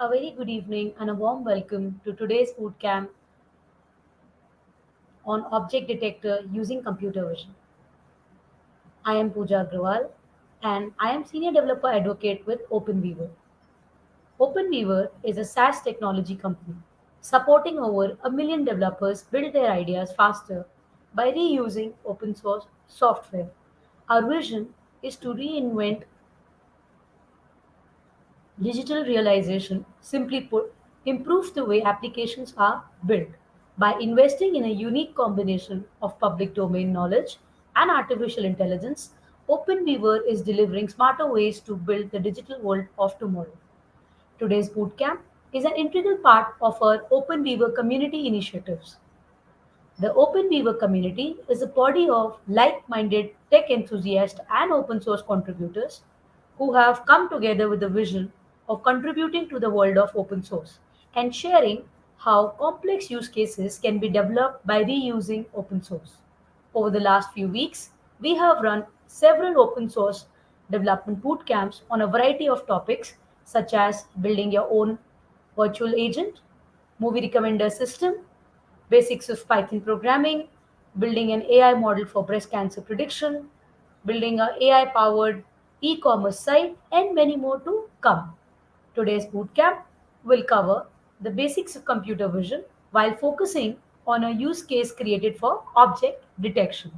A very good evening and a warm welcome to today's bootcamp on object detector using computer vision. I am 𝗃𝗃𝗃𝗃 and I am senior developer advocate with OpenWeaver. OpenWeaver is a SaaS technology company supporting over a million developers build their ideas faster by reusing open source software. Our vision is to reinvent digital realization, simply put, improves the way applications are built. By investing in a unique combination of public domain knowledge and artificial intelligence, OpenWeaver is delivering smarter ways to build the digital world of tomorrow. Today's bootcamp is an integral part of our OpenWeaver community initiatives. The OpenWeaver community is a body of like minded tech enthusiasts and open source contributors who have come together with the vision of contributing to the world of open source and sharing how complex use cases can be developed by reusing open source. Over the last few weeks, we have run several open source development bootcamps on a variety of topics such as building your own virtual agent, movie recommender system, basics of Python programming, building an AI model for breast cancer prediction, building a AI powered e-commerce site, and many more to come. Today's bootcamp will cover the basics of computer vision while focusing on a use case created for object detection.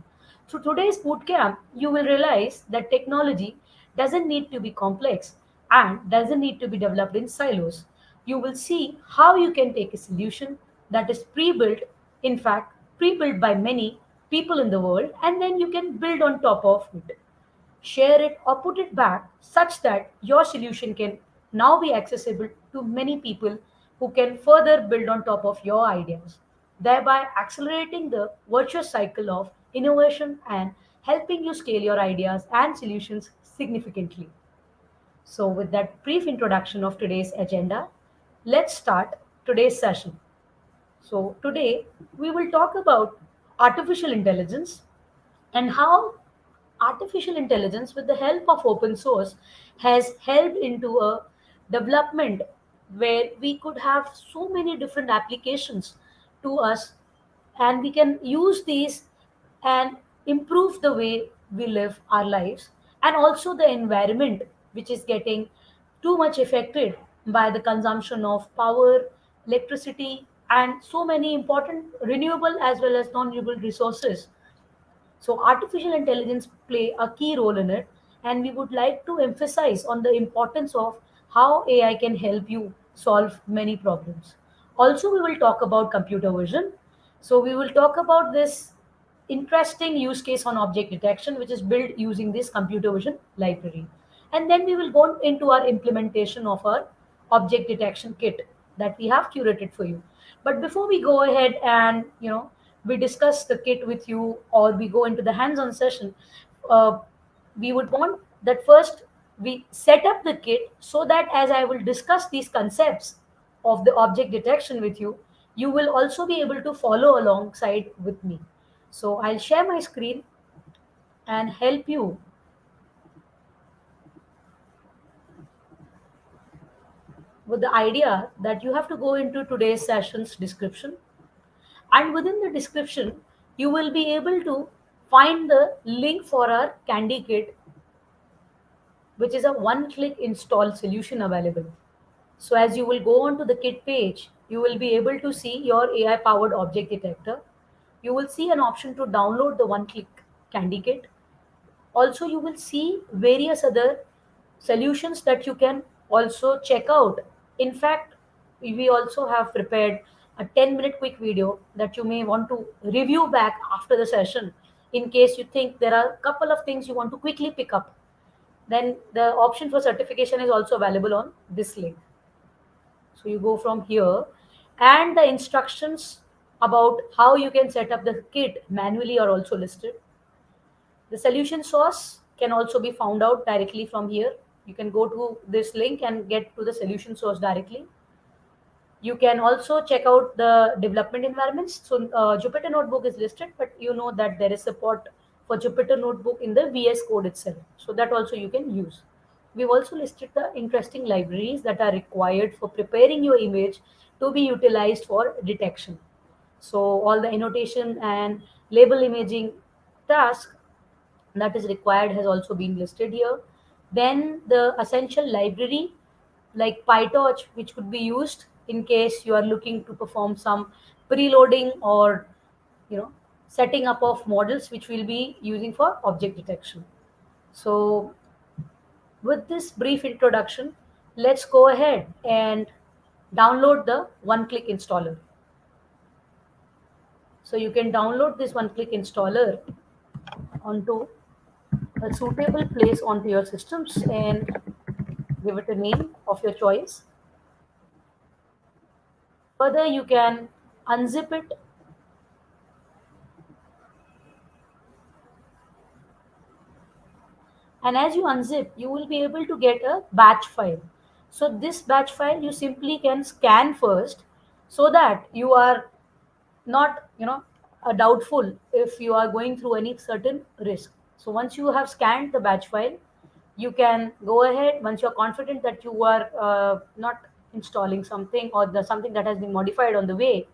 Through today's bootcamp, you will realize that technology doesn't need to be complex and doesn't need to be developed in silos. You will see how you can take a solution that is pre built, in fact, pre built by many people in the world, and then you can build on top of it, share it, or put it back such that your solution can now be accessible to many people who can further build on top of your ideas, thereby accelerating the virtuous cycle of innovation and helping you scale your ideas and solutions significantly. So, with that brief introduction of today's agenda, let's start today's session. So, today we will talk about artificial intelligence and how artificial intelligence with the help of open source has helped into a development where we could have so many different applications to us, and we can use these and improve the way we live our lives, and also the environment which is getting too much affected by the consumption of power, electricity, and so many important renewable as well as non-renewable resources. So artificial intelligence play a key role in it, and we would like to emphasize on the importance of how AI can help you solve many problems. Also, we will talk about computer vision. So we will talk about this interesting use case on object detection, which is built using this computer vision library. And then we will go into our implementation of our object detection kit that we have curated for you. But before we go ahead and we discuss the kit with you, or we go into the hands-on session, uh, we would want that first we set up the kit so that as I will discuss these concepts of the object detection with you, you will also be able to follow alongside with me. So I'll share my screen and help you with the idea that you have to go into today's session's description, and within the description you will be able to find the link for our kandi kit, which is a one click install solution available. So as you will go on to the kit page, you will be able to see your AI powered object detector. You will see an option to download the one click kandi kit. Also, you will see various other solutions that you can also check out. In fact, we also have prepared a 10-minute quick video that you may want to review back after the session in case you think there are a couple of things you want to quickly pick up. Then the option for certification is also available on this link. So you go from here, and the instructions about how you can set up the kit manually are also listed. The solution source can also be found out directly from here. You can go to this link and get to the solution source directly. You can also check out the development environments. So Jupyter Notebook is listed, but you know that there is support for Jupyter Notebook in the VS Code itself. So that also you can use. we've also listed the interesting libraries that are required for preparing your image to be utilized for detection. So all the annotation and label imaging task that is required has also been listed here. Then the essential library like PyTorch, which could be used in case you are looking to perform some preloading or you know setting up of models which we'll be using for object detection. So with this brief introduction, let's go ahead and download the one-click installer. So you can download this one-click installer onto a suitable place onto your systems and give it a name of your choice. Further, you can unzip it, and as you unzip, you will be able to get a batch file. So this batch file you simply can scan first, so that you are not doubtful if you are going through any certain risk. So once you have scanned the batch file, you can go ahead. Once you're confident that you are not installing something or the something that has been modified on the way,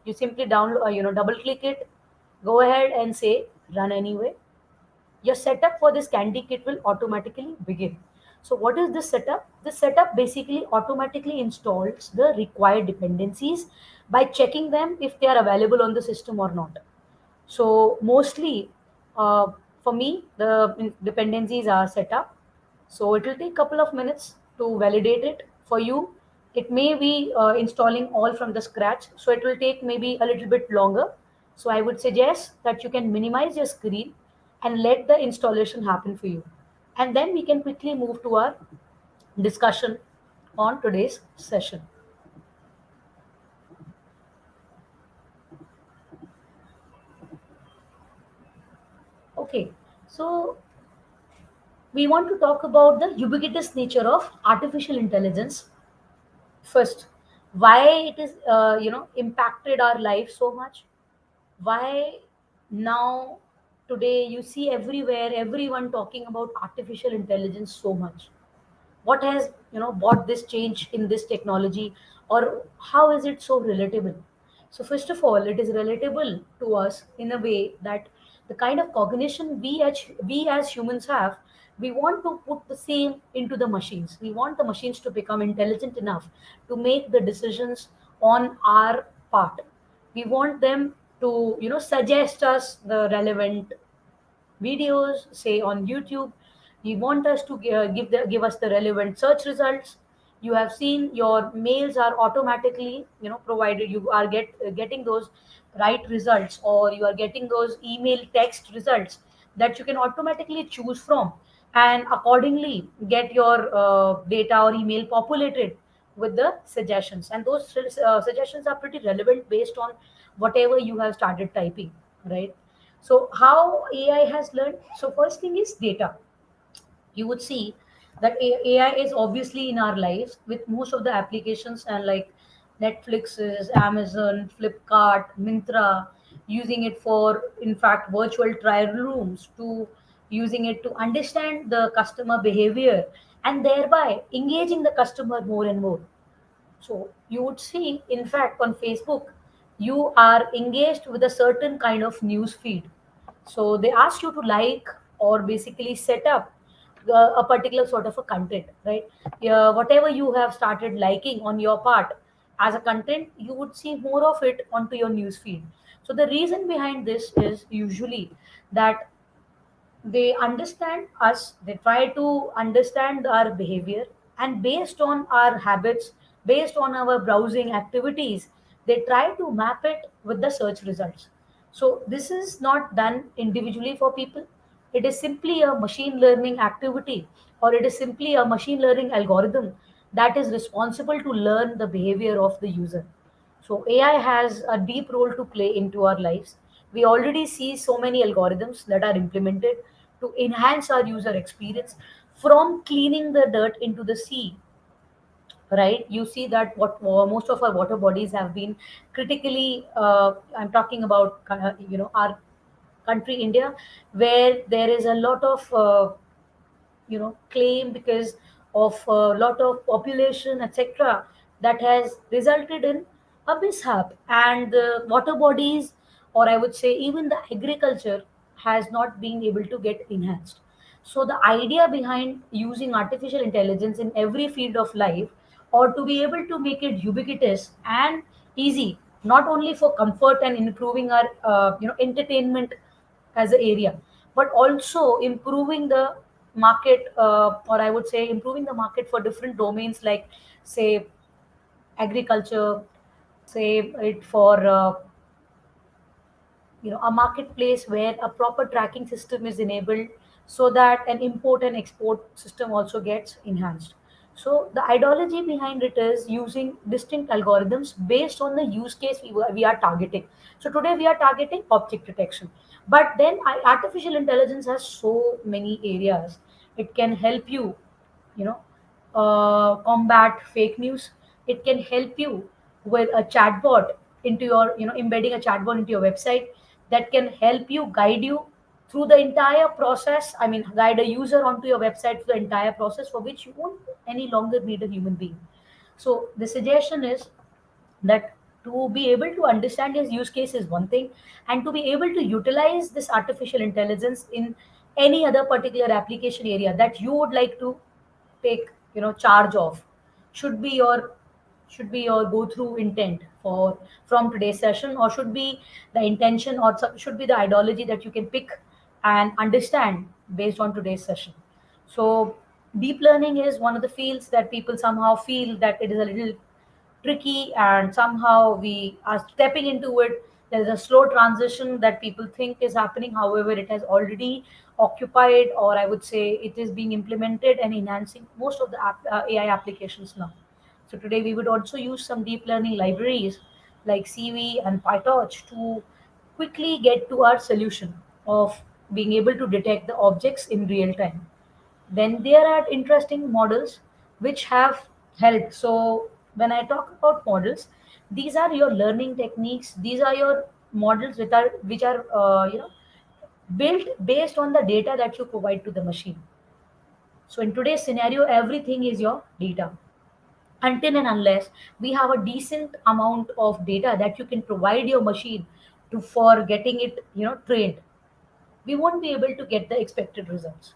you simply download double click it, go ahead and say run anyway. Your setup for this kandi kit will automatically begin. So what is this setup? This setup basically automatically installs the required dependencies by checking them if they are available on the system or not. So mostly, uh, for me, the dependencies are set up. So it will take a couple of minutes to validate it for you. It may be installing all from the scratch, so it will take maybe a little bit longer. So I would suggest that you can minimize your screen and let the installation happen for you. And then we can quickly move to our discussion on today's session. Okay, so we want to talk about the ubiquitous nature of artificial intelligence first. Why it is impacted our life so much, why now today you see everywhere everyone talking about artificial intelligence so much. What has brought this change in this technology, or how is it so relatable? So first of all, it is relatable to us in a way that the kind of cognition we as humans have, we want to put the same into the machines. We want the machines to become intelligent enough to make the decisions on our part. We want them to suggest us the relevant videos, say on YouTube. You want us to give us the relevant search results. You have seen your mails are automatically provided. You are getting those right results, or you are getting those email text results that you can automatically choose from, and accordingly get your data or email populated with the suggestions. And those suggestions are pretty relevant based on whatever you have started typing, right? So how AI has learned? So first thing is data. You would see that AI is obviously in our lives with most of the applications, and like Netflix's, Amazon, Flipkart, Mintra, using it for in fact virtual trial rooms, to using it to understand the customer behavior and thereby engaging the customer more and more. So you would see, in fact, on Facebook, you are engaged with a certain kind of news feed. So they ask you to like or basically set up a particular sort of a content, right? Yeah, whatever you have started liking on your part as a content, you would see more of it onto your news feed. So the reason behind this is usually that they understand us, they try to understand our behavior, and based on our habits, based on our browsing activities, they try to map it with the search results. So this is not done individually for people. It is simply a machine learning activity, or it is simply a machine learning algorithm that is responsible to learn the behavior of the user. So AI has a deep role to play into our lives. We already see so many algorithms that are implemented to enhance our user experience, from cleaning the dirt into the sea, right? You see that what most of our water bodies have been critically, I'm talking about our country India, where there is a lot of claim because of a lot of population, etc., that has resulted in a mishap, and the water bodies, or I would say even the agriculture, has not been able to get enhanced. So the idea behind using artificial intelligence in every field of life, or to be able to make it ubiquitous and easy, not only for comfort and improving our entertainment as an area, but also improving the market, or I would say improving the market for different domains, like say agriculture, say it for a marketplace where a proper tracking system is enabled, so that an import and export system also gets enhanced. So the ideology behind it is using distinct algorithms based on the use case we are targeting. So today we are targeting object detection, but then artificial intelligence has so many areas. It can help you, you know combat fake news. It can help you with a chatbot into your, embedding a chatbot into your website, that can help you, guide you through the entire process. I mean, guide a user onto your website for the entire process, for which you won't any longer need a human being. So the suggestion is that to be able to understand his use case is one thing, and to be able to utilize this artificial intelligence in any other particular application area that you would like to take, charge of, should be your go through intent for from today's session, or should be the intention, or should be the ideology that you can pick and understand based on today's session. So deep learning is one of the fields that people somehow feel that it is a little tricky, and somehow we are stepping into it. There's a slow transition that people think is happening. However, it has already occupied, or I would say it is being implemented and enhancing most of the AI applications now. So today we would also use some deep learning libraries like CV and PyTorch to quickly get to our solution of being able to detect the objects in real time. Then there are interesting models which have helped. So when I talk about models, these are your learning techniques. These are your models which are built based on the data that you provide to the machine. So in today's scenario, everything is your data. Until and unless we have a decent amount of data that you can provide your machine to for getting it, trained, we won't be able to get the expected results.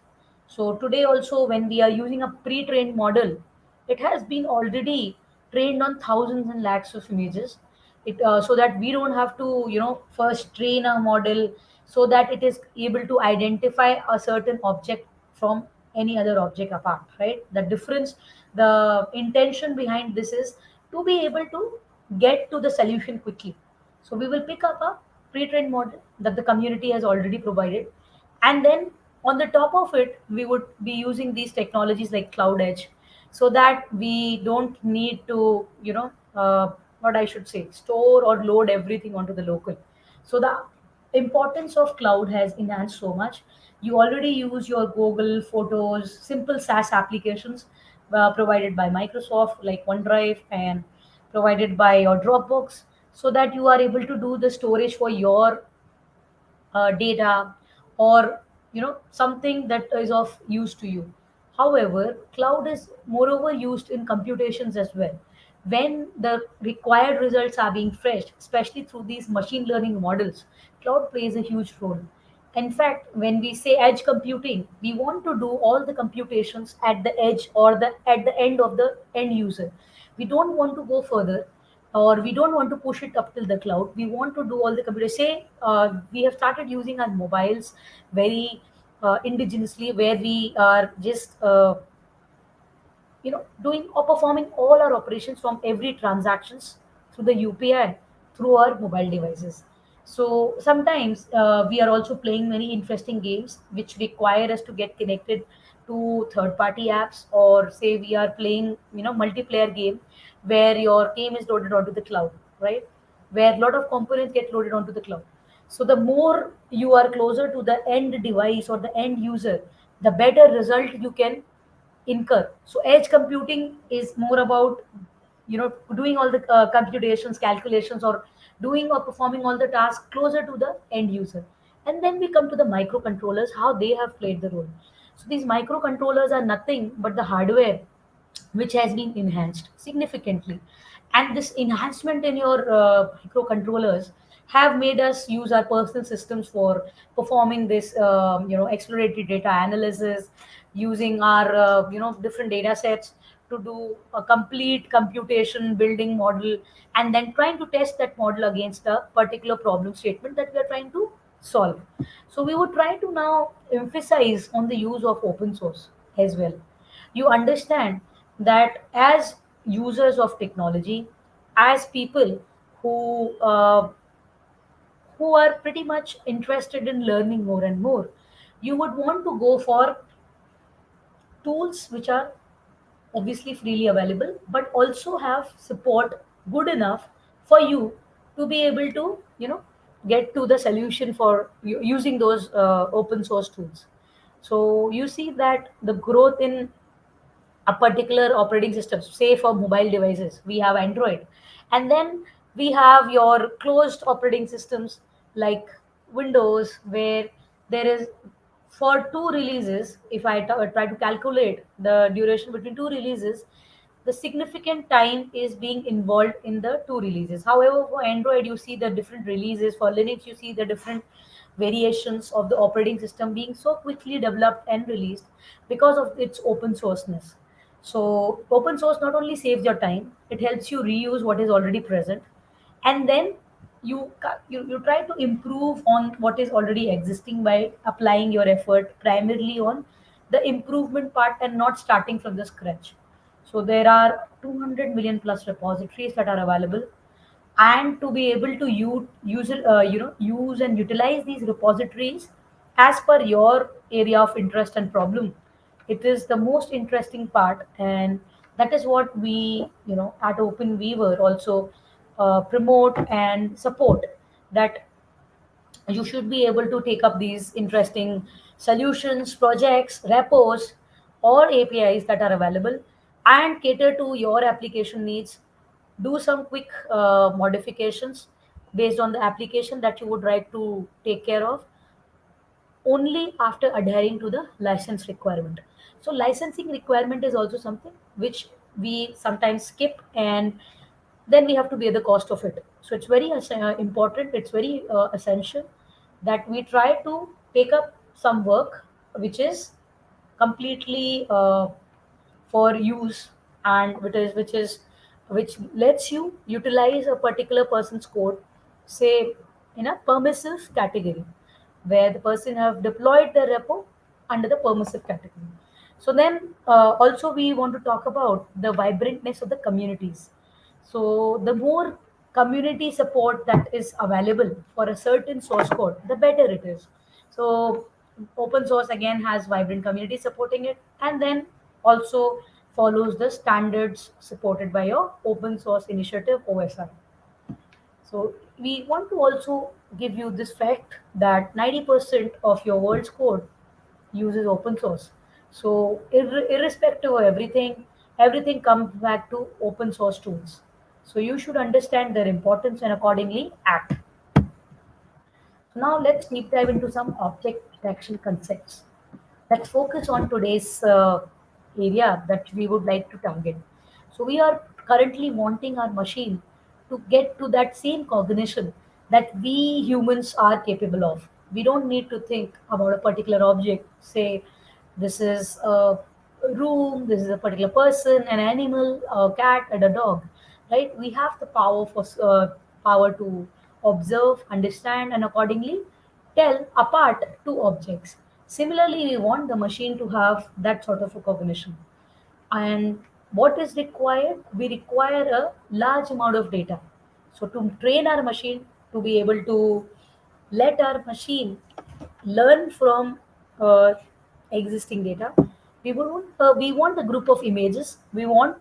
So today also, when we are using a pre-trained model, it has been already trained on thousands and lakhs of images. So that we don't have to, first train a model so that it is able to identify a certain object from any other object apart, right? The difference, the intention behind this is to be able to get to the solution quickly. So we will pick up a pre-trained model that the community has already provided, and then on the top of it, we would be using these technologies like Cloud Edge, so that we don't need to, what I should say, store or load everything onto the local. So the importance of cloud has enhanced so much. You already use your Google Photos, simple SaaS applications provided by Microsoft, like OneDrive, and provided by your Dropbox, so that you are able to do the storage for your data, or something that is of use to you. However, cloud is moreover used in computations as well. When the required results are being fetched, especially through these machine learning models, cloud plays a huge role. In fact, when we say edge computing, we want to do all the computations at the edge, or the at the end of the end user. We don't want to go further, or we don't want to push it up till the cloud. We want to do all the computers. Say we have started using our mobiles very indigenously, where we are just doing or performing all our operations from every transactions through the UPI, through our mobile devices. So sometimes we are also playing many interesting games which require us to get connected to third party apps, or say we are playing, multiplayer game where your game is loaded onto the cloud, right? Where a lot of components get loaded onto the cloud. So the more you are closer to the end device or the end user, the better result you can incur. So edge computing is more about, doing all the computations, calculations, or doing or performing all the tasks closer to the end user. And then we come to the microcontrollers, how they have played the role. So these microcontrollers are nothing but the hardware which has been enhanced significantly. And this enhancement in your microcontrollers have made us use our personal systems for performing this exploratory data analysis, using our different data sets to do a complete computation building model, and then trying to test that model against a particular problem statement that we are trying to solve. So we would try to now emphasize on the use of open source as well. You understand that as users of technology, as people who are pretty much interested in learning more and more, you would want to go for tools which are obviously freely available but also have support good enough for you to be able to get to the solution for using those open source tools. So you see that the growth in a particular operating system, say for mobile devices we have Android, and then we have your closed operating systems like Windows, where there is, for two releases, if I try to calculate the duration between two releases, the significant time is being involved in the two releases. However, for Android you see the different releases, for Linux you see the different variations of the operating system being so quickly developed and released because of its open sourceness. So open source not only saves your time, it helps you reuse what is already present, and then you try to improve on what is already existing by applying your effort primarily on the improvement part and not starting from the scratch. So there are 200 million plus repositories that are available, and to be able to use and utilize these repositories as per your area of interest and problem, it is the most interesting part. And that is what we at OpenWeaver also promote and support, that you should be able to take up these interesting solutions, projects, repos, or APIs that are available and cater to your application needs. Do some quick modifications based on the application that you would like to take care of, only after adhering to the license requirement. So licensing requirement is also something which we sometimes skip, and then we have to bear the cost of it. So it's very important, it's very essential that we try to take up some work which is completely for use, and which lets you utilize a particular person's code, say in a permissive category, where the person have deployed the repo under the permissive category. So then also we want to talk about the vibrantness of the communities. So the more community support that is available for a certain source code, the better it is. So open source again has vibrant community supporting it, and then also follows the standards supported by your open source initiative OSI. So we want to also give you this fact that 90% of your world's code uses open source. So irrespective of everything, everything comes back to open source tools. So you should understand their importance and accordingly act. So now let's deep dive into some object detection concepts. Let's focus on today's area that we would like to target. So we are currently wanting our machine to get to that same cognition that we humans are capable of. We don't need to think about a particular object, say this is a room, this is a particular person, an animal, a cat, and a dog, right? We have the power to observe, understand, and accordingly tell apart two objects. Similarly, we want the machine to have that sort of a cognition. And what is required? We require a large amount of data. So to train our machine to be able to let our machine learn from uh, existing data, we want a group of images. We want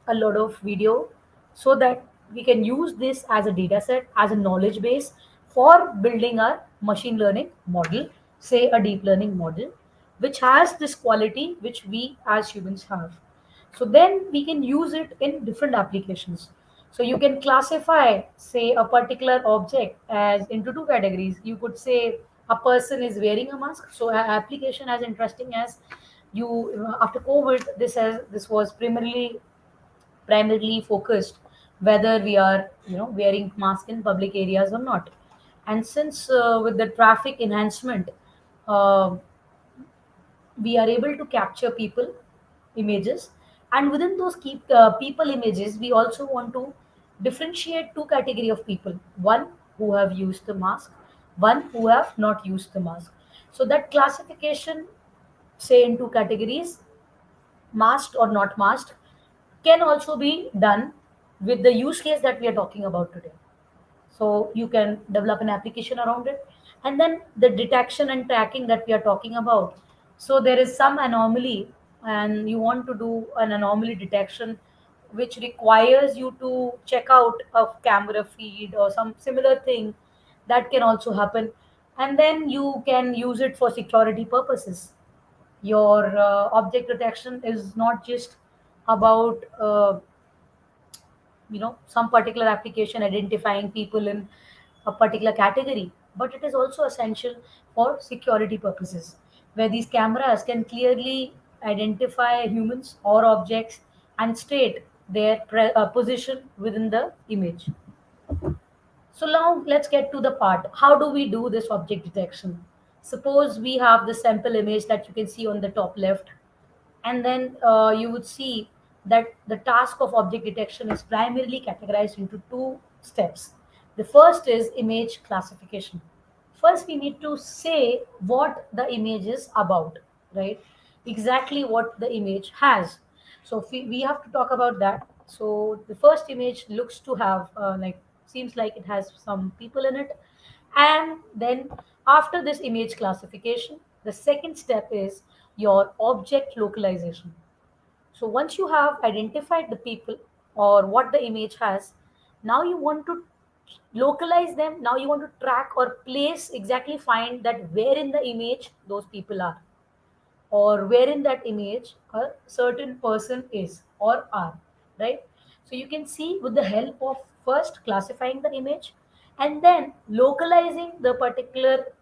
a lot of video, so that we can use this as a data set, as a knowledge base for building our machine learning model, say a deep learning model, which has this quality which we as humans have. So then we can use it in different applications. So you can classify, say, a particular object as into two categories. You could say a person is wearing a mask. So application as interesting as you, after COVID, this was primarily focused whether we are, wearing mask in public areas or not. And since with the traffic enhancement, uh, we are able to capture people images, and within those people images we also want to differentiate two category of people: one who have used the mask, one who have not used the mask. So that classification, say in two categories, masked or not masked, can also be done with the use case that we are talking about today. So you can develop an application around it. And then the detection and tracking that we are talking about, so there is some anomaly and you want to do an anomaly detection, which requires you to check out a camera feed or some similar thing. That can also happen, and then you can use it for security purposes. Your object detection is not just about some particular application identifying people in a particular category, but it is also essential for security purposes, where these cameras can clearly identify humans or objects and state their position within the image. So now let's get to the part. How do we do this object detection? Suppose we have the sample image that you can see on the top left, and then you would see that the task of object detection is primarily categorized into two steps. The first is image classification. First, we need to say what the image is about, right? Exactly what the image has. So we have to talk about that. So the first image looks to have seems like it has some people in it. And then after this image classification, the second step is your object localization. So once you have identified the people or what the image has, now you want to localize them. Now you want to track or place, exactly find that where in the image those people are, or where in that image a certain person is or are, right? So you can see with the help of first classifying the image and then localizing the particular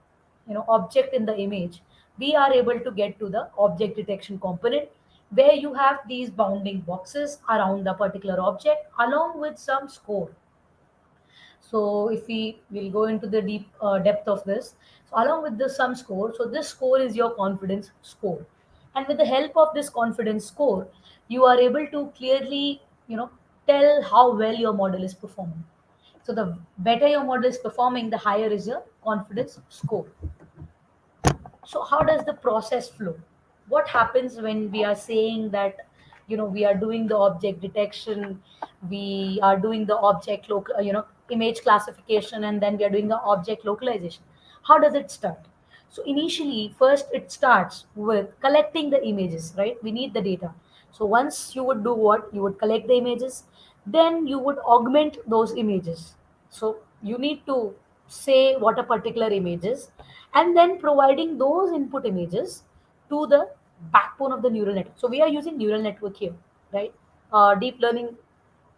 object in the image, we are able to get to the object detection component, where you have these bounding boxes around the particular object along with some score. So if we will go into the deep depth of this, so along with the sum score, so this score is your confidence score, and with the help of this confidence score, you are able to clearly tell how well your model is performing. So the better your model is performing, the higher is your confidence score. So how does the process flow? What happens when we are saying that we are doing the object detection, we are doing the object image classification, and then we are doing the object localization? How does it start? So initially, first it starts with collecting the images, right? We need the data. So once you would do what? You would collect the images, then you would augment those images. So you need to say what a particular image is, and then providing those input images to the backbone of the neural network. So we are using neural network here, right? Deep learning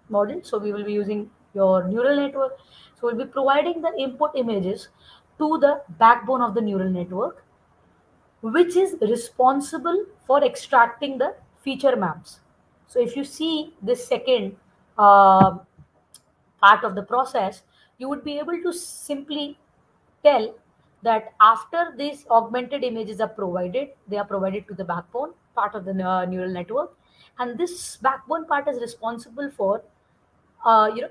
model. So we will be using your neural network. So we'll be providing the input images to the backbone of the neural network, which is responsible for extracting the feature maps. So if you see this second uh, part of the process, you would be able to simply tell that after these augmented images are provided, they are provided to the backbone part of the neural network, and this backbone part is responsible for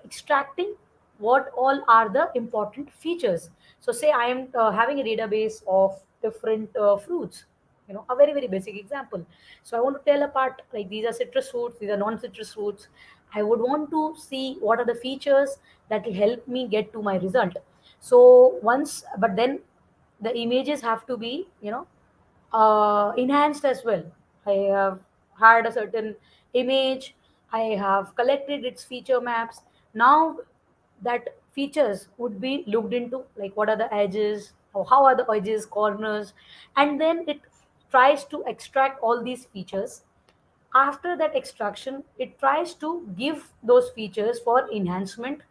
extracting what all are the important features. So say I am having a database of different fruits, a very very basic example. So I want to tell apart, like, these are citrus fruits, these are non citrus fruits. I would want to see what are the features that will help me get to my result. So once, but then the images have to be enhanced as well. I have had a certain image, I have collected its feature maps. Now that features would be looked into, like what are the edges, or how are the edges, corners, and then it tries to extract all these features. After that extraction, it tries to give those features for enhancement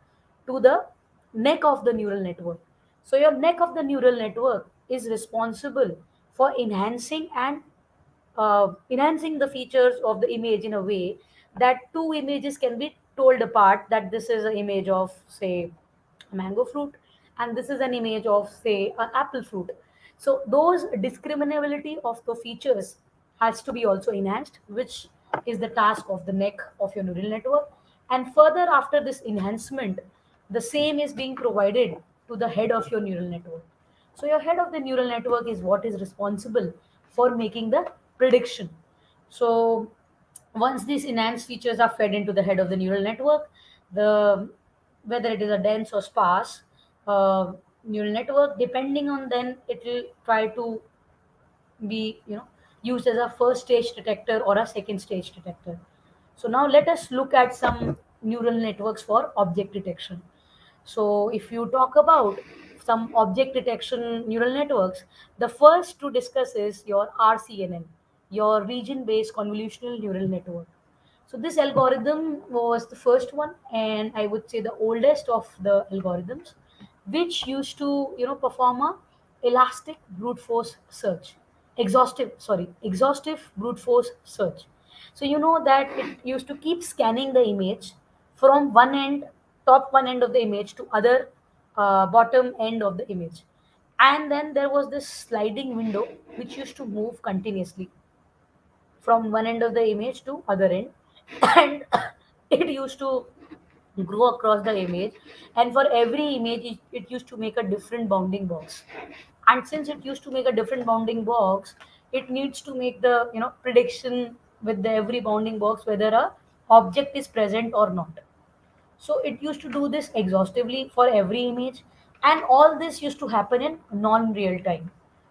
to the neck of the neural network. So your neck of the neural network is responsible for enhancing the features of the image in a way that two images can be told apart, that this is an image of, say, a mango fruit, and this is an image of, say, an apple fruit. So those discriminability of the features has to be also enhanced, which is the task of the neck of your neural network. And further, after this enhancement, the same is being provided to the head of your neural network. So your head of the neural network is what is responsible for making the prediction. So once these enhanced features are fed into the head of the neural network, the whether it is a dense or sparse neural network, depending on, then it will try to be used as a first stage detector or a second stage detector. So now let us look at some neural networks for object detection. So if you talk about some object detection neural networks, the first to discuss is your RCNN, your region based convolutional neural network. So this algorithm was the first one, and I would say the oldest of the algorithms, which used to perform a elastic brute force search, exhaustive brute force search. So you know that it used to keep scanning the image from one end, top one end of the image, to other bottom end of the image, and then there was this sliding window which used to move continuously from one end of the image to other end, and it used to grow across the image, and for every image it used to make a different bounding box. And since it used to make a different bounding box, it needs to make the prediction with the every bounding box whether a object is present or not. So it used to do this exhaustively for every image, and all this used to happen in non-real time.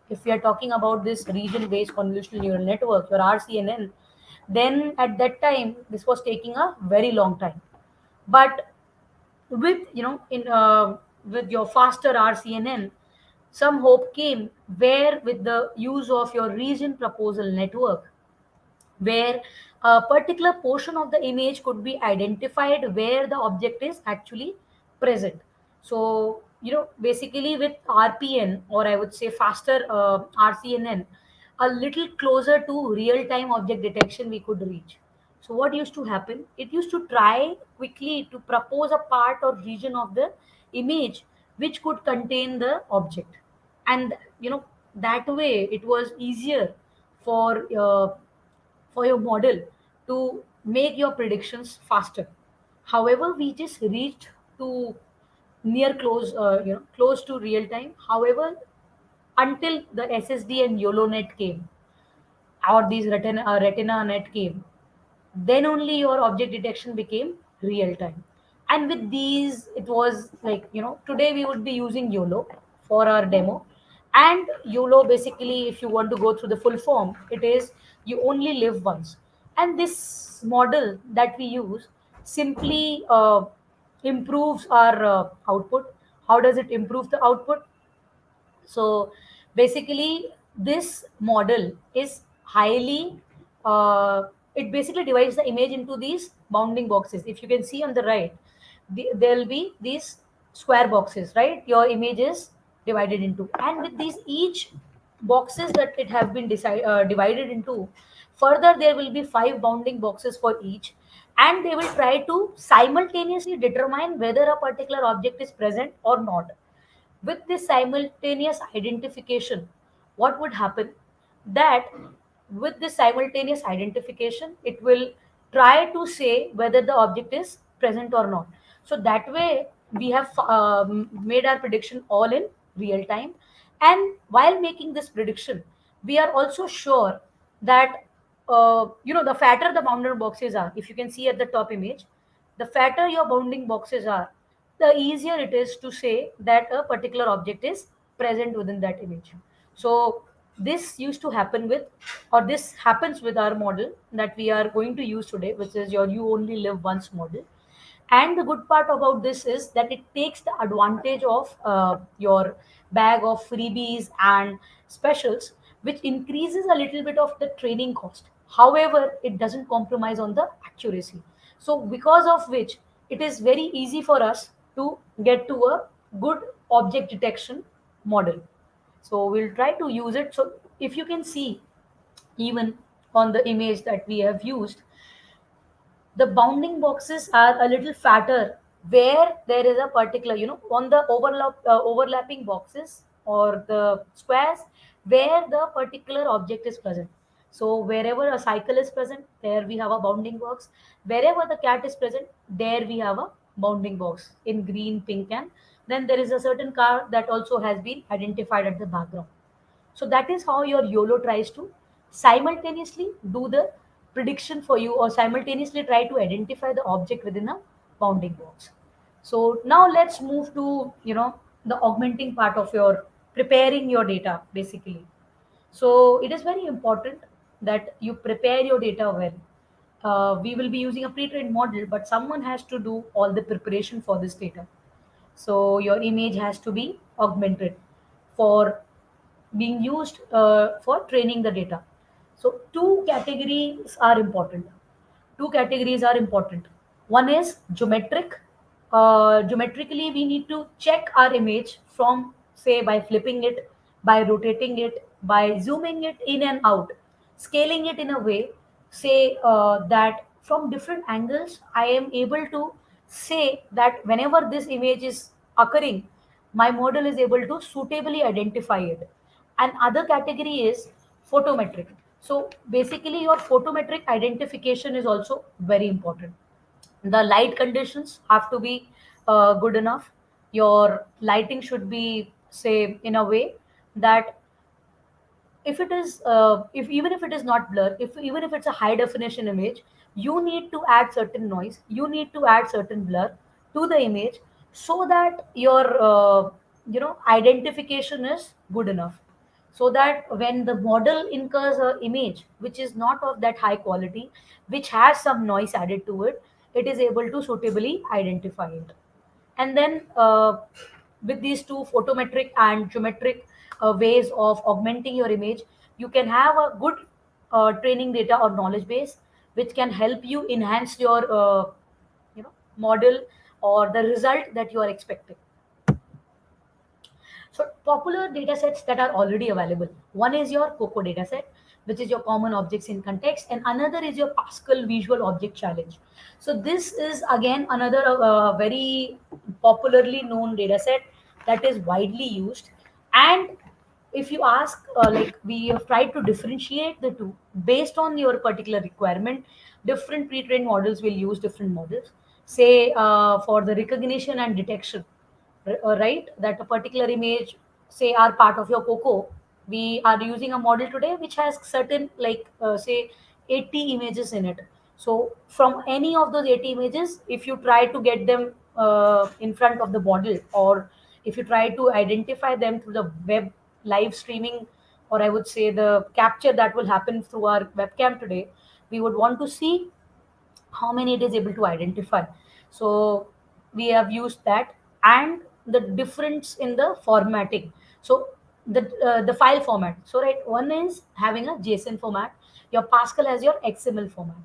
If we are talking about this region-based convolutional neural network, your RCNN, then at that time this was taking a very long time. But with with your faster RCNN, some hope came, where with the use of your region proposal network, where a particular portion of the image could be identified where the object is actually present. So basically with RPN, or I would say faster RCNN, a little closer to real time object detection we could reach. So what used to happen, it used to try quickly to propose a part or region of the image which could contain the object. And that way it was easier for your model to make your predictions faster. However, we just reached to near close, close to real time. However, until the SSD and YOLO net came, or these retina net came, then only your object detection became real time. And with these, it was like, today we would be using YOLO for our demo. And YOLO, basically, if you want to go through the full form, it is you only live once. And this model that we use simply improves our output. How does it improve the output? So basically, this model is highly, it basically divides the image into these bounding boxes. If you can see on the right, there'll be these square boxes, right? Your image is divided into, and with these each boxes that it have been divided into, further there will be five bounding boxes for each, and they will try to simultaneously determine whether a particular object is present or not. With this simultaneous identification, what would happen, that with this simultaneous identification, it will try to say whether the object is present or not. So that way we have made our prediction all in real time. And while making this prediction, we are also sure that the fatter the bounded boxes are, if you can see at the top image, the fatter your bounding boxes are, the easier it is to say that a particular object is present within that image. So this used to happen with, or this happens with our model that we are going to use today, which is your you only live once model. And the good part about this is that it takes the advantage of your bag of freebies and specials, which increases a little bit of the training cost. However, it doesn't compromise on the accuracy. So because of which, it is very easy for us to get to a good object detection model. So we'll try to use it. So if you can see, even on the image that we have used, the bounding boxes are a little fatter where there is a particular, on the overlapping boxes or the squares where the particular object is present. So wherever a cycle is present, there we have a bounding box. Wherever the cat is present, there we have a bounding box in green, pink, and then there is a certain car that also has been identified at the background. So that is how your YOLO tries to simultaneously do the prediction for you, or simultaneously try to identify the object within a bounding box. So now let's move to, the augmenting part of your preparing your data basically. So it is very important that you prepare your data well. We will be using a pre-trained model, but someone has to do all the preparation for this data. So your image has to be augmented for being used for training the data. So two categories are important. Two categories are important. One is geometric. Geometrically, we need to check our image from, say, by flipping it, by rotating it, by zooming it in and out, scaling it in a way, say, that from different angles, I am able to say that whenever this image is occurring, my model is able to suitably identify it. And other category is photometric. So basically your photometric identification is also very important. The light conditions have to be good enough. Your lighting should be, say, in a way that if it is if even if it is not blur, if even if it's a high definition image, you need to add certain noise, you need to add certain blur to the image, so that your identification is good enough, so that when the model incurs a image which is not of that high quality, which has some noise added to it, it is able to suitably identify it. And then with these two photometric and geometric ways of augmenting your image, you can have a good training data or knowledge base which can help you enhance your model or the result that you are expecting. So popular data sets that are already available. One is your COCO dataset, which is your common objects in context, and another is your Pascal visual object challenge. So this is again another very popularly known dataset that is widely used. And if you ask, like we have tried to differentiate the two based on your particular requirement. Different pre-trained models will use different models. Say for the recognition and detection, right, that a particular image, say, are part of your coco, we are using a model today which has certain, like say, 80 images in it. So from any of those 80 images, if you try to get them in front of the model, or if you try to identify them through the web live streaming, or I would say the capture that will happen through our webcam today, we would want to see how many it is able to identify. So we have used that. And the difference in the formatting. So the file format, so right, one is having a JSON format, your Pascal has your XML format,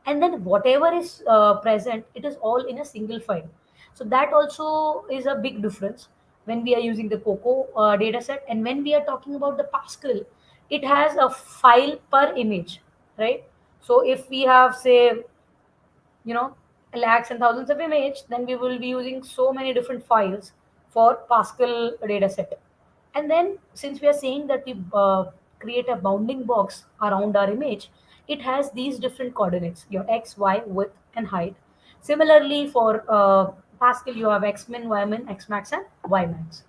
and then whatever is present, it is all in a single file. So that also is a big difference when we are using the coco data set. And when we are talking about the Pascal, it has a file per image, right? So if we have, say, you know lakhs and thousands of image, then we will be using so many different files for Pascal dataset. And then since we are saying that we create a bounding box around our image, it has these different coordinates, your x, y, width, and height. Similarly for Pascal, you have x min, y min, x max, and y max.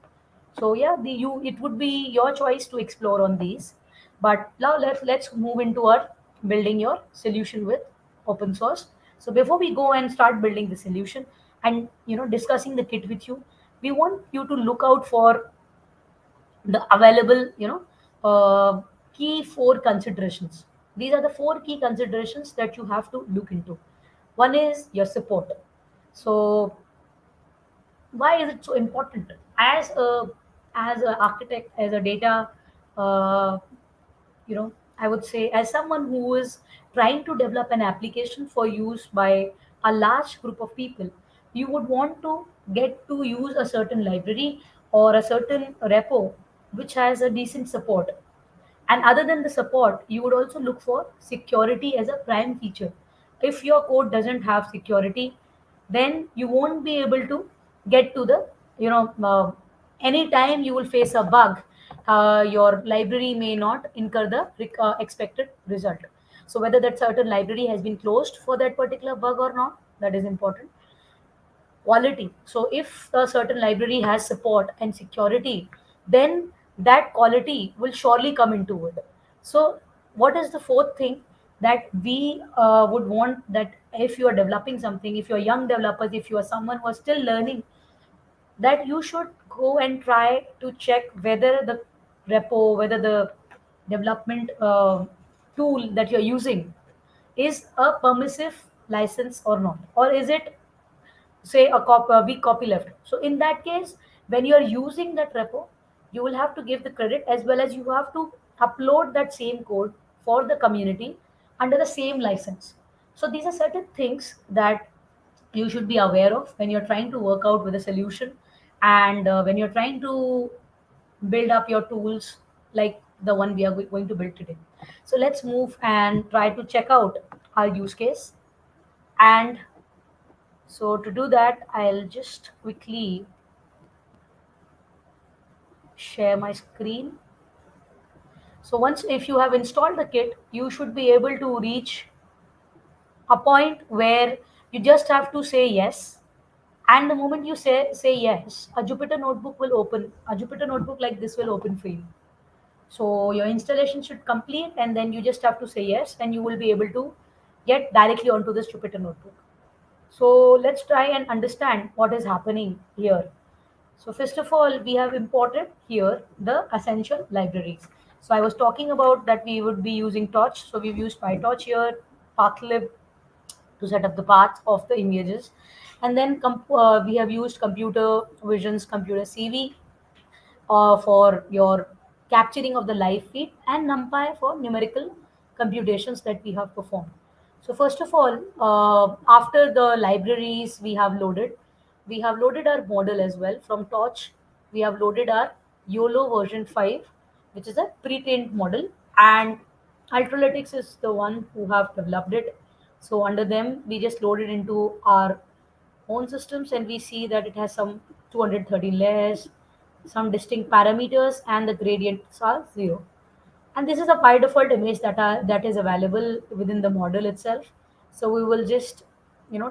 So yeah, the you it would be your choice to explore on these. But now let's move into our building your solution with open source. So before we go and start building the solution and discussing the kit with you, we want you to look out for the available key four considerations. These are the four key considerations that you have to look into. One is your support. So why is it so important as an architect, as a data uh, I would say, as someone who is trying to develop an application for use by a large group of people, you would want to get to use a certain library or a certain repo which has a decent support. And other than the support, you would also look for security as a prime feature. If your code doesn't have security, then you won't be able to get to the, you know, anytime you will face a bug, your library may not incur the expected result. So whether that certain library has been closed for that particular bug or not, that is important. Quality. So if a certain library has support and security, then that quality will surely come into it. So what is the fourth thing that we would want, that if you are developing something, if you are young developers, if you are someone who is still learning, that you should go and try to check whether the repo, whether the development tool that you're using is a permissive license or not, or is it, say, a weak copy left. So in that case, when you are using that repo, you will have to give the credit, as well as you have to upload that same code for the community under the same license. So these are certain things that you should be aware of when you're trying to work out with a solution, and when you're trying to build up your tools like the one we are going to build today. So let's move and try to check out our use case. And so to do that, I'll just quickly share my screen. So once if you have installed the kit, you should be able to reach a point where you just have to say yes. And the moment you say yes, a Jupyter notebook will open. A Jupyter notebook like this will open for you. So your installation should complete, and then you just have to say yes, and you will be able to get directly onto this Jupyter notebook. So let's try and understand what is happening here. So first of all, we have imported here the essential libraries. So I was talking about that we would be using Torch. So we've used PyTorch here, pathlib to set up the paths of the images. And then we have used computer visions, computer CV for your capturing of the live feed, and NumPy for numerical computations that we have performed. So first of all, after the libraries we have loaded our model as well from Torch. We have loaded our YOLO version 5, which is a pre-trained model, and Ultralytics is the one who have developed it. So under them, we just loaded into our own systems, and we see that it has some 213 layers, some distinct parameters, and the gradients are 0. And this is a by default image that is available within the model itself. So we will just,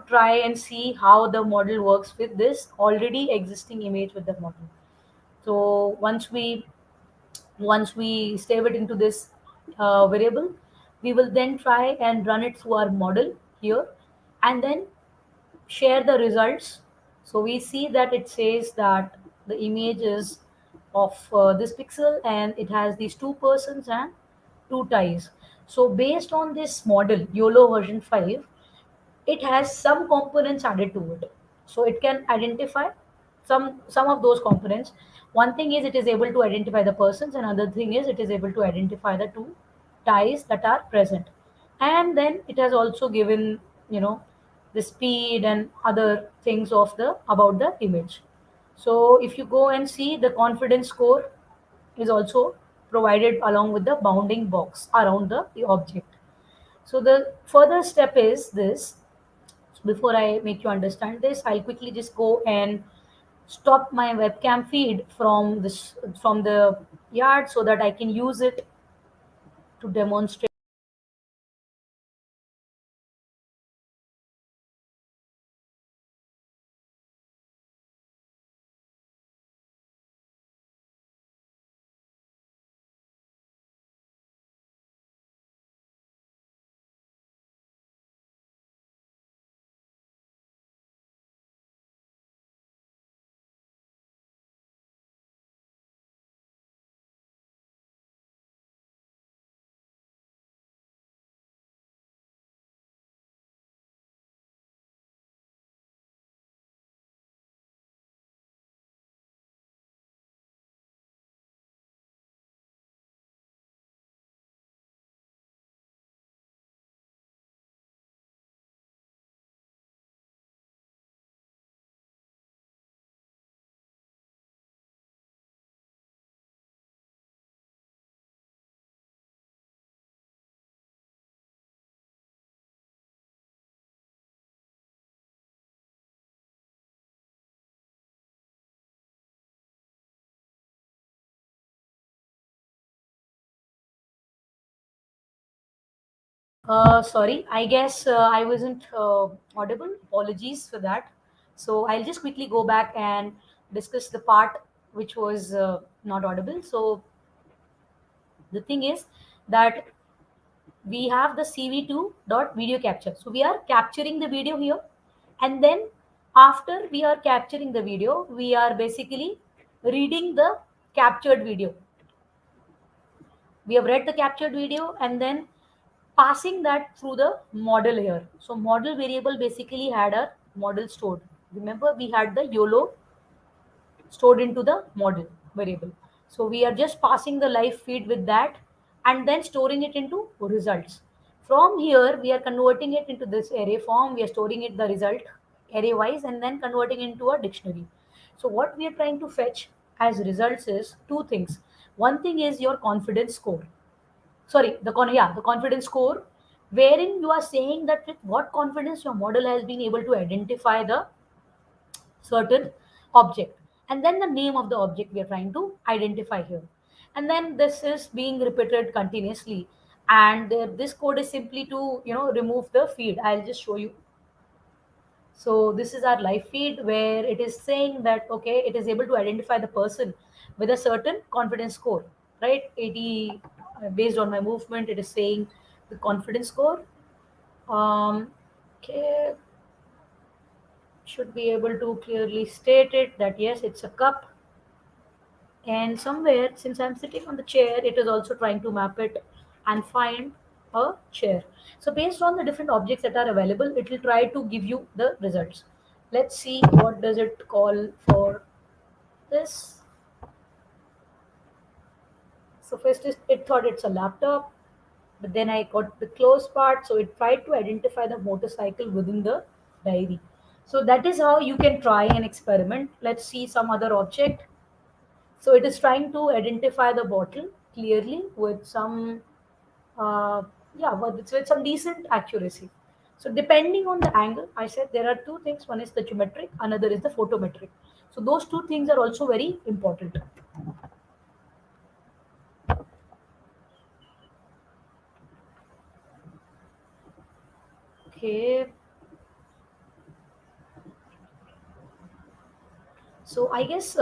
try and see how the model works with this already existing image with the model. So once we save it into this variable, we will then try and run it through our model here, and then share the results. So we see that it says that the image is of this pixel, and it has these two persons and two ties. So based on this model YOLO version 5, it has some components added to it. So it can identify some of those components. One thing is it is able to identify the persons, and another thing is it is able to identify the two ties that are present. And then it has also given, the speed and other things of the about the image. So if you go and see, the confidence score is also provided along with the bounding box around the object. So the further step is this. So before I make you understand this, I'll quickly just go and stop my webcam feed from the yard, so that I can use it to demonstrate. Sorry, I guess I wasn't audible. Apologies for that. So I'll just quickly go back and discuss the part which was not audible. So the thing is that we have the CV2 dot video capture. So we are capturing the video here, and then after we are capturing the video, we are basically reading the captured video. We have read the captured video and then passing that through the model here. So model variable basically had a model stored. Remember we had the YOLO stored into the model variable. So we are just passing the live feed with that and then storing it into results. From here, we are converting it into this array form. We are storing it the result array wise and then converting into a dictionary. So what we are trying to fetch as results is two things. One thing is your confidence score. Sorry, the confidence score, wherein you are saying that with what confidence your model has been able to identify the certain object, and then the name of the object we are trying to identify here, and then this is being repeated continuously, and this code is simply to remove the feed. I'll just show you. So this is our live feed where it is saying that okay, it is able to identify the person with a certain confidence score, right? 80, based on my movement it is saying the confidence score. Okay, should be able to clearly state it that yes, it's a cup. And somewhere, since I'm sitting on the chair, it is also trying to map it and find a chair. So based on the different objects that are available, it will try to give you the results. Let's see what does it call for this. So first it thought it's a laptop, but then I got the close part, so it tried to identify the motorcycle within the diary. So that is how you can try an experiment. Let's see some other object. So it is trying to identify the bottle clearly with some, yeah, but it's with some decent accuracy. So depending on the angle, I said there are two things. One is the geometric, another is the photometric. So those two things are also very important. Okay, so I guess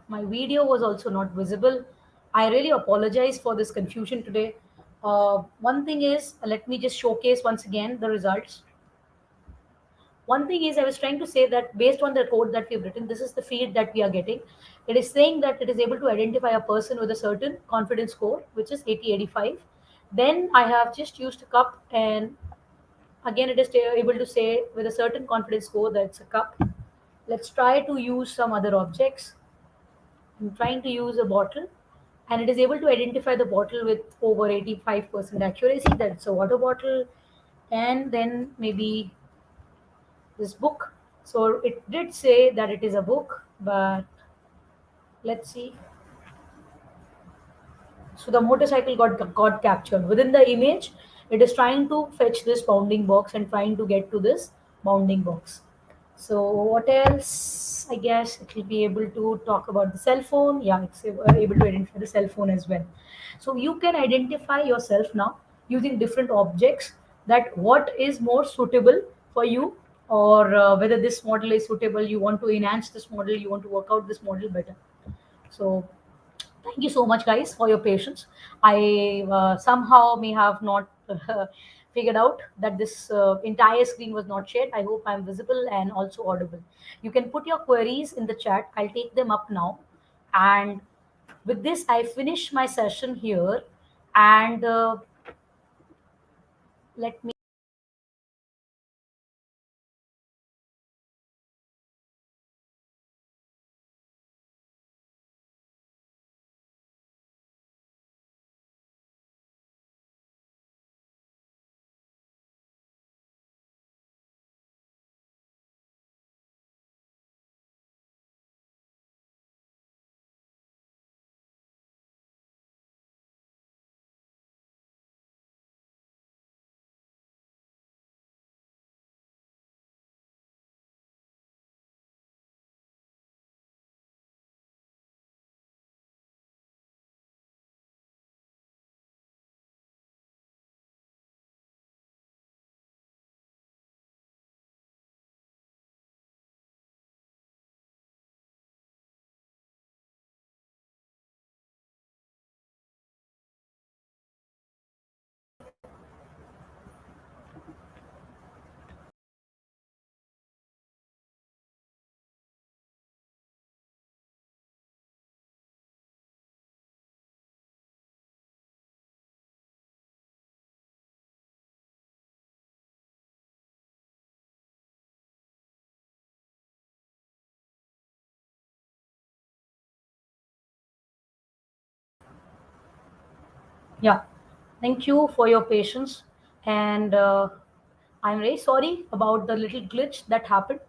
my video was also not visible. I really apologize for this confusion today. One thing is, let me just showcase once again the results. One thing is I was trying to say that based on the code that we've written, this is the feed that we are getting. It is saying that it is able to identify a person with a certain confidence score, which is 8085. Then I have just used a cup, and again it is able to say with a certain confidence score that it's a cup. Let's try to use some other objects. I'm trying to use a bottle, and it is able to identify the bottle with over 85% accuracy that it's a water bottle. And then maybe this book. So it did say that it is a book, but let's see. So the motorcycle got captured within the image. It is trying to fetch this bounding box and trying to get to this bounding box. So what else? I guess it will be able to talk about the cell phone. Yeah, it's able to identify the cell phone as well. So you can identify yourself now using different objects, that what is more suitable for you, or whether this model is suitable, you want to enhance this model, you want to work out this model better. So thank you so much, guys, for your patience. I somehow may have not figured out that this entire screen was not shared. I hope I'm visible and also audible. You can put your queries in the chat. I'll take them up now. And with this, I finish my session here. And let me Yeah, thank you for your patience. And I'm very sorry about the little glitch that happened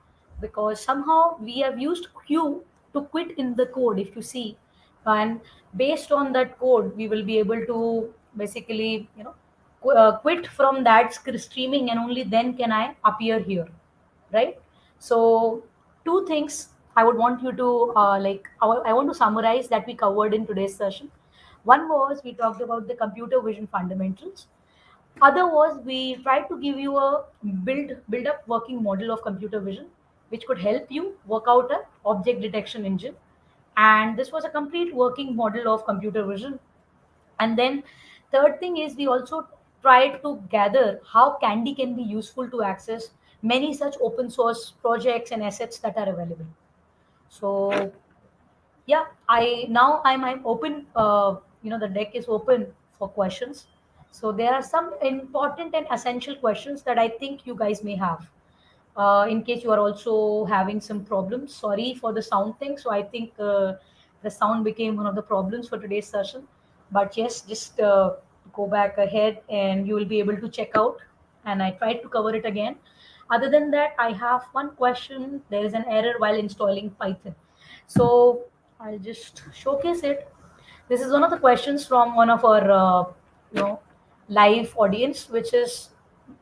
because somehow we have used Q to quit in the code, if you see. And based on that code, we will be able to basically, quit from that streaming, and only then can I appear here, right? So, two things I would want you to I want to summarize that we covered in today's session. One was we talked about the computer vision fundamentals. Other was we tried to give you a build up working model of computer vision, which could help you work out a object detection engine. And this was a complete working model of computer vision. And then third thing is we also tried to gather how kandi can be useful to access many such open source projects and assets that are available. So yeah, I'm open. The deck is open for questions. So there are some important and essential questions that I think you guys may have. In case you are also having some problems, sorry for the sound thing. So I think the sound became one of the problems for today's session. But yes, just go back ahead and you will be able to check out. And I tried to cover it again. Other than that, I have one question. There is an error while installing Python. So I'll just showcase it. This is one of the questions from one of our you know live audience, which is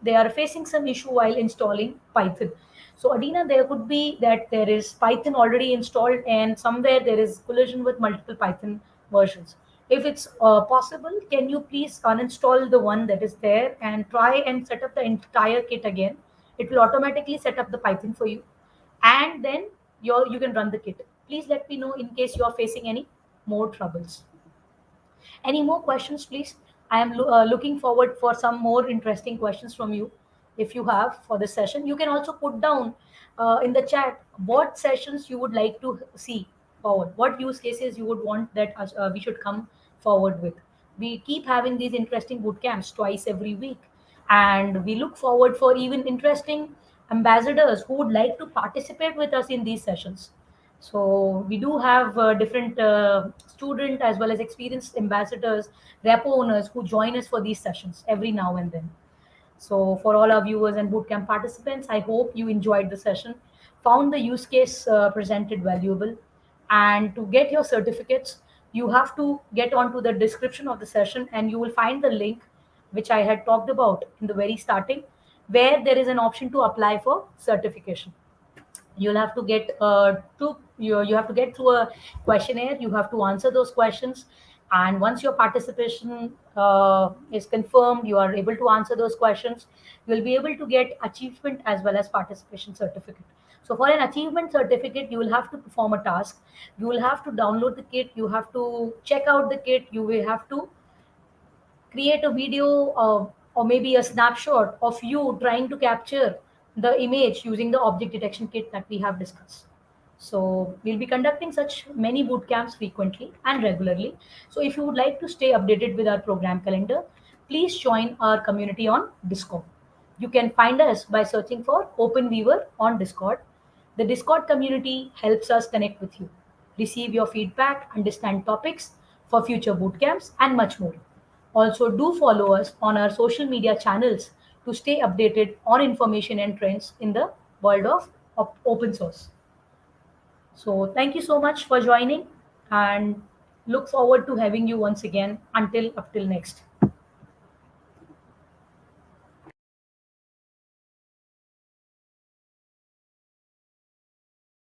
they are facing some issue while installing Python. So Adina, there could be that there is Python already installed and somewhere there is collision with multiple Python versions. If it's possible, can you please uninstall the one that is there and try and set up the entire kit again? It will automatically set up the Python for you, and then you can run the kit. Please let me know in case you are facing any more troubles. Any more questions, please? I am looking forward for some more interesting questions from you. If you have for this session, you can also put down in the chat what sessions you would like to see forward, what use cases you would want that we should come forward with. We keep having these interesting boot camps twice every week, and we look forward for even interesting ambassadors who would like to participate with us in these sessions. So we do have different student as well as experienced ambassadors, repo owners who join us for these sessions every now and then. So for all our viewers and bootcamp participants, I hope you enjoyed the session, found the use case presented valuable, and to get your certificates, you have to get onto the description of the session and you will find the link which I had talked about in the very starting, where there is an option to apply for certification. You'll have to get you have to get through a questionnaire. You have to answer those questions, and once your participation is confirmed, you are able to answer those questions, you'll be able to get achievement as well as participation certificate. So for an achievement certificate, you will have to perform a task. You will have to download the kit, you have to check out the kit, you will have to create a video or maybe a snapshot of you trying to capture the image using the object detection kit that we have discussed. So we'll be conducting such many boot camps frequently and regularly. So if you would like to stay updated with our program calendar, please join our community on Discord. You can find us by searching for OpenWeaver on Discord. The Discord community helps us connect with you, receive your feedback, understand topics for future bootcamps, and much more. Also, do follow us on our social media channels to stay updated on information and trends in the world of open source. So, thank you so much for joining and look forward to having you once again until up till next.